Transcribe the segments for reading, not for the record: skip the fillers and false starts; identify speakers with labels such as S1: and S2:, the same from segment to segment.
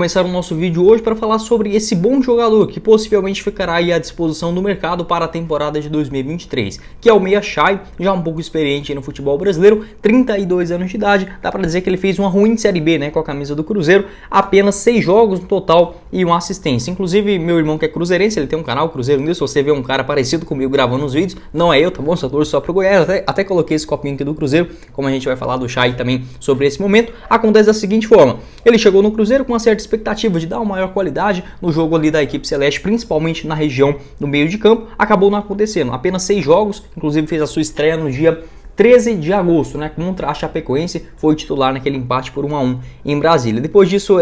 S1: Começar o nosso vídeo hoje para falar sobre esse bom jogador que possivelmente ficará aí à disposição do mercado para a temporada de 2023, que é o Meia Chay, já um pouco experiente no futebol brasileiro, 32 anos de idade. Dá para dizer que ele fez uma ruim Série B, né, com a camisa do Cruzeiro, apenas 6 jogos no total e uma assistência. Inclusive, meu irmão que é cruzeirense, ele tem um canal Cruzeiro News, se você vê um cara parecido comigo gravando os vídeos, não é eu, tá bom? Só torço só pro Goiás, até coloquei esse copinho aqui do Cruzeiro, como a gente vai falar do Chay também sobre esse momento. Acontece da seguinte forma: ele chegou no Cruzeiro com uma certa expectativa de dar uma maior qualidade no jogo ali da equipe celeste, principalmente na região do meio de campo. Acabou não acontecendo, apenas 6 jogos, inclusive fez a sua estreia no dia 13 de agosto, né, contra a Chapecoense, foi titular naquele empate por 1-1 em Brasília. Depois disso,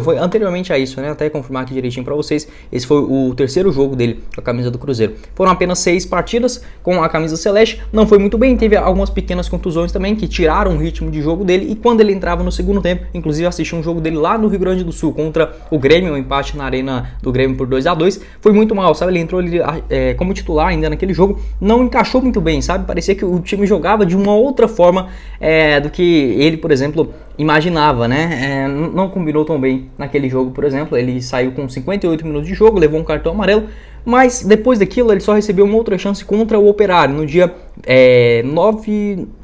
S1: foi anteriormente a isso, né, até confirmar aqui direitinho para vocês, esse foi o terceiro jogo dele com a camisa do Cruzeiro. Foram apenas 6 partidas com a camisa celeste, não foi muito bem, teve algumas pequenas contusões também que tiraram o ritmo de jogo dele, e quando ele entrava no segundo tempo, inclusive assisti um jogo dele lá no Rio Grande do Sul contra o Grêmio, um empate na arena do Grêmio por 2-2, foi muito mal, sabe, ele entrou ali, como titular ainda naquele jogo, não encaixou muito bem, sabe, parecia que o time jogava de uma outra forma do que ele, por exemplo, imaginava, né? Não combinou tão bem naquele jogo, por exemplo. Ele saiu com 58 minutos de jogo, levou um cartão amarelo, mas depois daquilo ele só recebeu uma outra chance contra o Operário no dia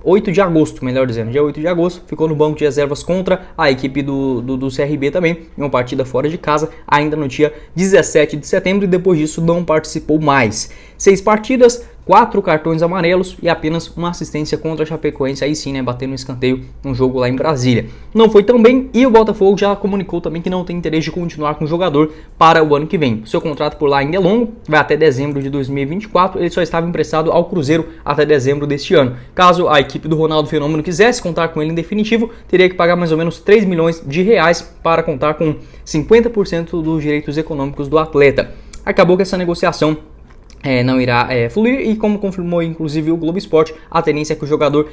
S1: 8 de agosto, melhor dizendo, dia 8 de agosto, ficou no banco de reservas contra a equipe do CRB também, em uma partida fora de casa, ainda no dia 17 de setembro, e depois disso não participou mais. 6 partidas, 4 cartões amarelos e apenas uma assistência contra a Chapecoense, aí sim, né, batendo um escanteio num jogo lá em Brasília. Não foi tão bem, e o Botafogo já comunicou também que não tem interesse de continuar com o jogador para o ano que vem. O seu contrato por lá ainda é longo, vai até dezembro de 2024, ele só estava emprestado ao Cruzeiro até dezembro deste ano. Caso a equipe do Ronaldo Fenômeno quisesse contar com ele em definitivo, teria que pagar mais ou menos 3 milhões de reais para contar com 50% dos direitos econômicos do atleta. Acabou que essa negociação não irá fluir, e como confirmou inclusive o Globo Esporte, a tendência é que o jogador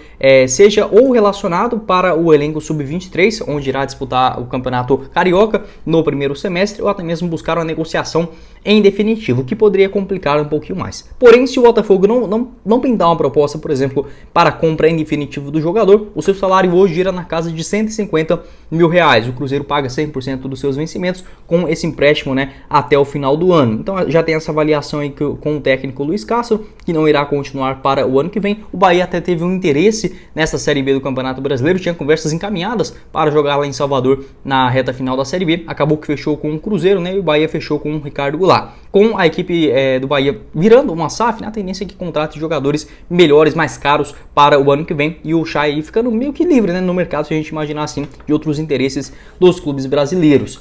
S1: seja ou relacionado para o elenco sub-23, onde irá disputar o campeonato carioca no primeiro semestre, ou até mesmo buscar uma negociação em definitivo, o que poderia complicar um pouquinho mais. Porém, se o Botafogo não pintar uma proposta, por exemplo, para a compra em definitivo do jogador, o seu salário hoje gira na casa de 150 mil reais. O Cruzeiro paga 100% dos seus vencimentos com esse empréstimo, né, até o final do ano. Então já tem essa avaliação aí com o técnico Luiz Castro, que não irá continuar para o ano que vem. O Bahia até teve um interesse nessa Série B do Campeonato Brasileiro, tinha conversas encaminhadas para jogar lá em Salvador na reta final da Série B, acabou que fechou com o Cruzeiro, né, e o Bahia fechou com o Ricardo Goulart. Com a equipe do Bahia virando uma SAF, né, a tendência é que contrate jogadores melhores, mais caros para o ano que vem, e o Chay aí ficando meio que livre, né, no mercado, se a gente imaginar assim, de outros interesses dos clubes brasileiros.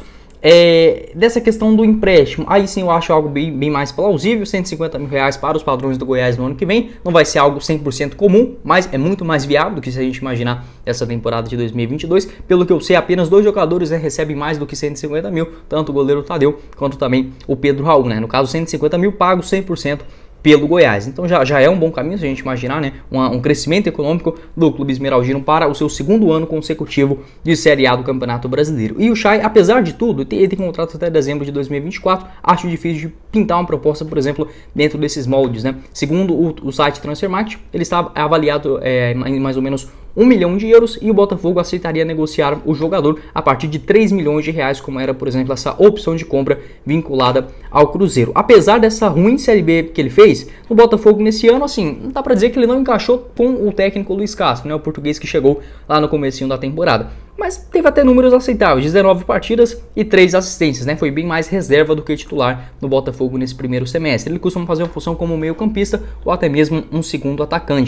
S1: Dessa questão do empréstimo, aí sim eu acho algo bem mais plausível, 150 mil reais para os padrões do Goiás no ano que vem. Não vai ser algo 100% comum, mas é muito mais viável do que se a gente imaginar essa temporada de 2022. Pelo que eu sei, apenas 2 jogadores, né, recebem mais do que 150 mil, tanto o goleiro Tadeu quanto também o Pedro Raul, né? No caso, 150 mil pagos 100% pelo Goiás. Então já é um bom caminho, se a gente imaginar, né, um crescimento econômico do clube esmeraldino para o seu segundo ano consecutivo de Série A do Campeonato Brasileiro. E o Chay, apesar de tudo, ele tem contrato até dezembro de 2024, acho difícil de pintar uma proposta, por exemplo, dentro desses moldes, né? Segundo o site Transfermarkt, ele está avaliado em mais ou menos 1 milhão de euros, e o Botafogo aceitaria negociar o jogador a partir de 3 milhões de reais, como era, por exemplo, essa opção de compra vinculada ao Cruzeiro. Apesar dessa ruim Série B que ele fez, o Botafogo nesse ano, assim, não dá pra dizer que ele não encaixou com o técnico Luiz Castro, né, o português que chegou lá no comecinho da temporada. Mas teve até números aceitáveis, 19 partidas e 3 assistências, né? Foi bem mais reserva do que titular no Botafogo nesse primeiro semestre. Ele costuma fazer uma função como meio campista ou até mesmo um segundo atacante.